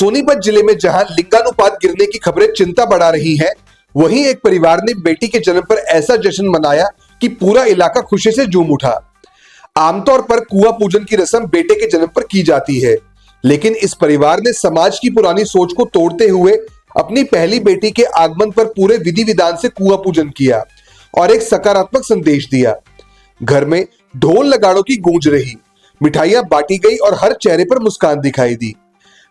सोनीपत जिले में जहां लिंगानुपात गिरने की खबरें चिंता बढ़ा रही हैं, वहीं एक परिवार ने बेटी के जन्म पर ऐसा जश्न मनाया कि पूरा इलाका खुशी से झूम उठा। आमतौर पर कुआं पूजन की रस्म बेटे के जन्म पर की जाती है, लेकिन इस परिवार ने समाज की पुरानी सोच को तोड़ते हुए अपनी पहली बेटी के आगमन पर पूरे विधि विधान से कुआं पूजन किया और एक सकारात्मक संदेश दिया। घर में ढोल नगाड़ों की गूंज रही, मिठाइयां बांटी गई और हर चेहरे पर मुस्कान दिखाई दी।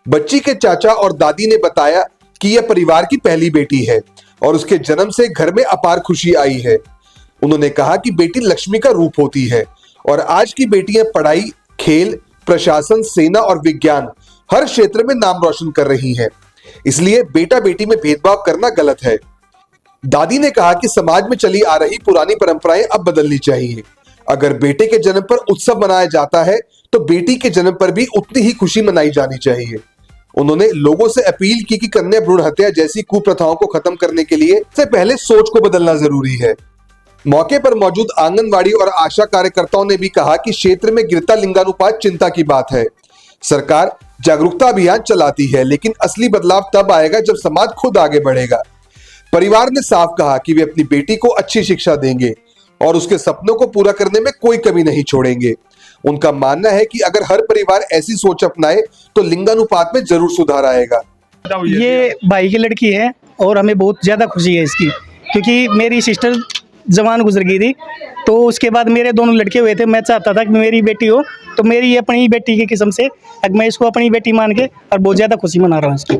बच्ची के चाचा और दादी ने बताया कि यह परिवार की पहली बेटी है और उसके जन्म से घर में अपार खुशी आई है। उन्होंने कहा कि बेटी लक्ष्मी का रूप होती है और आज की बेटियां पढ़ाई, खेल, प्रशासन, सेना और विज्ञान हर क्षेत्र में नाम रोशन कर रही हैं। इसलिए बेटा बेटी में भेदभाव करना गलत है। दादी ने कहा कि समाज में चली आ रही पुरानी परंपराएं अब बदलनी चाहिए। अगर बेटे के जन्म पर उत्सव मनाया जाता है तो बेटी के जन्म पर भी उतनी ही खुशी मनाई जानी चाहिए। उन्होंने लोगों से अपील की कि कन्या भ्रूण हत्या जैसी कुप्रथाओं को खत्म करने के लिए से पहले सोच को बदलना जरूरी है। मौके पर मौजूद आंगनवाड़ी और आशा कार्यकर्ताओं ने भी कहा कि क्षेत्र में गिरता लिंगानुपात चिंता की बात है। सरकार जागरूकता अभियान चलाती है, लेकिन असली बदलाव तब आएगा जब समाज खुद आगे बढ़ेगा। परिवार ने साफ कहा कि वे अपनी बेटी को अच्छी शिक्षा देंगे और उसके सपनों को पूरा करने में कोई कमी नहीं छोड़ेंगे। उनका मानना है कि अगर हर परिवार ऐसी सोच अपनाए तो लिंगानुपात में जरूर सुधार आएगा। ये भाई की लड़की है और हमें बहुत ज़्यादा खुशी है इसकी, क्योंकि मेरी सिस्टर जवान गुजर गई थी, तो उसके बाद मेरे दोनों लड़के हुए थे। मैं चाहता था कि मेरी बेटी हो, तो मेरी अपनी बेटी की किस्म से अब मैं इसको अपनी बेटी मान के और बहुत ज़्यादा खुशी मना रहा हूँ इसकी।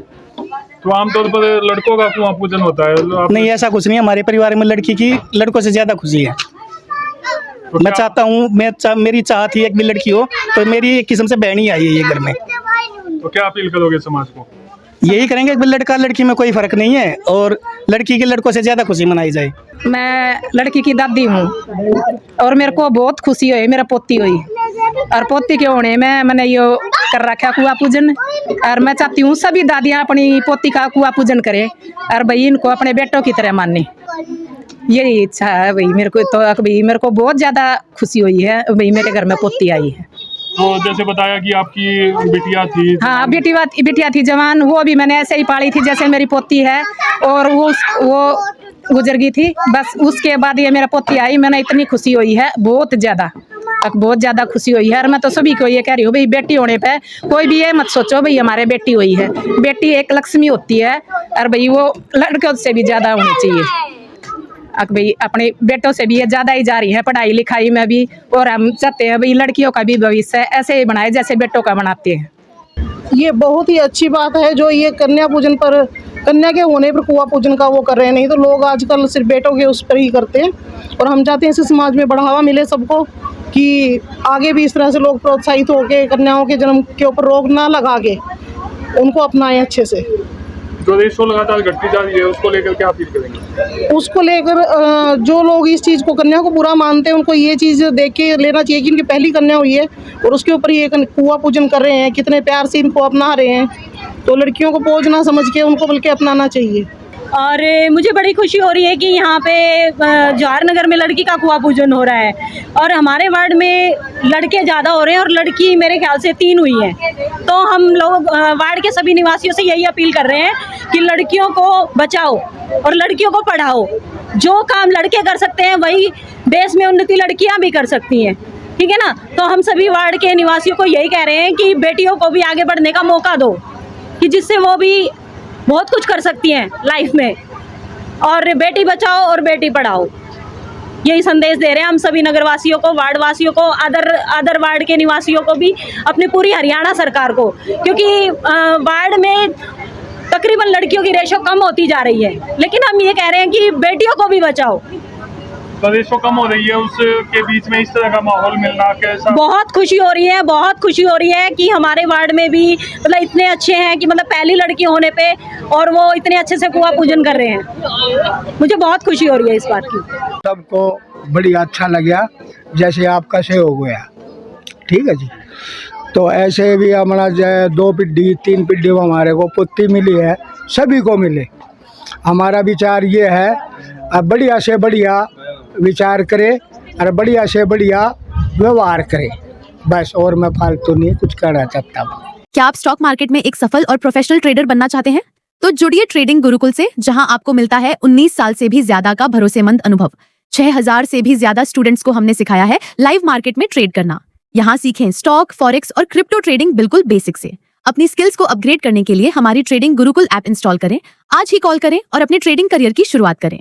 तो आमतौर पर लड़कों का कुआं पूजन होता है? नहीं, ऐसा कुछ नहीं है। हमारे परिवार में लड़की की लड़कों से ज़्यादा खुशी है। तो मैं चाहता हूँ, मेरी चाह थी एक भी लड़की हो, तो मेरी एक किस्म से बहन ही आई है ये घर में। तो क्या अपील करोगे समाज को? यही करेंगे कि लड़का लड़की में कोई फर्क नहीं है और लड़की के लड़कों से ज़्यादा खुशी मनाई जाए। मैं लड़की की दादी हूँ और मेरे को बहुत खुशी हुई, मेरा पोती हुई और पोती के होने में मैंने ये कर रखा कुआं पूजन। और मैं चाहती हूँ सभी दादियाँ अपनी पोती का कुआं पूजन करें और भाई इनको अपने बेटों की तरह माने। यही इच्छा है भाई मेरे को। तो भाई मेरे को बहुत ज़्यादा खुशी हुई है भाई मेरे घर में पोती आई है। तो जैसे बताया कि आपकी बिटिया थी, हाँ बिटिया थी जवान, वो भी मैंने ऐसे ही पाली थी जैसे मेरी पोती है, और वो गुजर गई थी। बस उसके बाद ये मेरा पोती आई, मैंने इतनी खुशी हुई है, बहुत ज़्यादा खुशी हुई है। और मैं तो सभी को ये कह रही हूँ भाई बेटी होने पे कोई भी ये मत सोचो भाई हमारे बेटी हुई है। बेटी एक लक्ष्मी होती है और भाई वो लड़कों से भी ज़्यादा होनी चाहिए। भाई अपने बेटों से भी ये ज़्यादा ही जा रही है पढ़ाई लिखाई में भी, और हम चाहते हैं भाई लड़कियों का भी भविष्य ऐसे ही बनाए जैसे बेटों का बनाते हैं। ये बहुत ही अच्छी बात है जो ये कन्या पूजन पर, कन्या के होने पर कुआं पूजन का वो कर रहे हैं। नहीं तो लोग आजकल सिर्फ बेटों के उस पर ही करते हैं, और हम चाहते हैं इसे समाज में बढ़ावा मिले सबको, कि आगे भी इस तरह से लोग प्रोत्साहित होकर कन्याओं के जन्म के ऊपर रोक ना लगा के उनको अपनाएं अच्छे से। जो रेशो लगातार घटती जा रही है उसको लेकर क्या अपील करेंगे? उसको लेकर जो लोग इस चीज़ को, कन्या को बुरा मानते हैं, उनको ये चीज़ देख के लेना चाहिए कि इनकी पहली कन्या हुई है और उसके ऊपर ये कुआं पूजन कर रहे हैं, कितने प्यार से इनको अपना रहे हैं। तो लड़कियों को बोझ ना समझ के उनको बल्कि अपनाना चाहिए। और मुझे बड़ी खुशी हो रही है कि यहाँ पे जवाहर नगर में लड़की का कुआं पूजन हो रहा है, और हमारे वार्ड में लड़के ज़्यादा हो रहे हैं और लड़की मेरे ख्याल से 3 हुई हैं। तो हम लोग वार्ड के सभी निवासियों से यही अपील कर रहे हैं कि लड़कियों को बचाओ और लड़कियों को पढ़ाओ। जो काम लड़के कर सकते हैं वही देश में उन्नति लड़कियाँ भी कर सकती हैं, ठीक है ना। तो हम सभी वार्ड के निवासियों को यही कह रहे हैं कि बेटियों को भी आगे बढ़ने का मौका दो, कि जिससे वो भी बहुत कुछ कर सकती हैं लाइफ में। और बेटी बचाओ और बेटी पढ़ाओ, यही संदेश दे रहे हैं हम सभी नगरवासियों को, वार्ड वासियों को, अदर वार्ड के निवासियों को भी, अपनी पूरी हरियाणा सरकार को, क्योंकि वार्ड में तकरीबन लड़कियों की रेशो कम होती जा रही है, लेकिन हम ये कह रहे हैं कि बेटियों को भी बचाओ। तो रेशो कम हो रही है, उसके बीच में इस तरह का माहौल मिलना कैसा? बहुत खुशी हो रही है कि हमारे वार्ड में भी मतलब इतने अच्छे हैं कि मतलब पहली लड़की होने पे और वो इतने अच्छे से कुआं पूजन कर रहे हैं। मुझे बहुत खुशी हो रही है इस बात की। सबको बड़ी अच्छा लगा जैसे आपका से हो गया, ठीक है जी। तो ऐसे भी हमारा 2 पीढ़ी 3 पीढ़ी हमारे को पुत्री मिली है, सभी को मिले। हमारा विचार ये है, अब बढ़िया से बढ़िया विचार करे और बढ़िया से बढ़िया व्यवहार करे, बस। और मैं फालतू नहीं कुछ कहना चाहता। क्या आप स्टॉक मार्केट में एक सफल और प्रोफेशनल ट्रेडर बनना चाहते हैं? तो जुड़िए ट्रेडिंग गुरुकुल से, जहां आपको मिलता है 19 साल से भी ज्यादा का भरोसेमंद अनुभव। 6000 से भी ज्यादा स्टूडेंट्स को हमने सिखाया है लाइव मार्केट में ट्रेड करना। यहाँ सीखें स्टॉक, फॉरेक्स और क्रिप्टो ट्रेडिंग बिल्कुल बेसिक से। अपनी स्किल्स को अपग्रेड करने के लिए हमारी ट्रेडिंग गुरुकुल ऐप इंस्टॉल करें। आज ही कॉल करें और अपने ट्रेडिंग करियर की शुरुआत करें।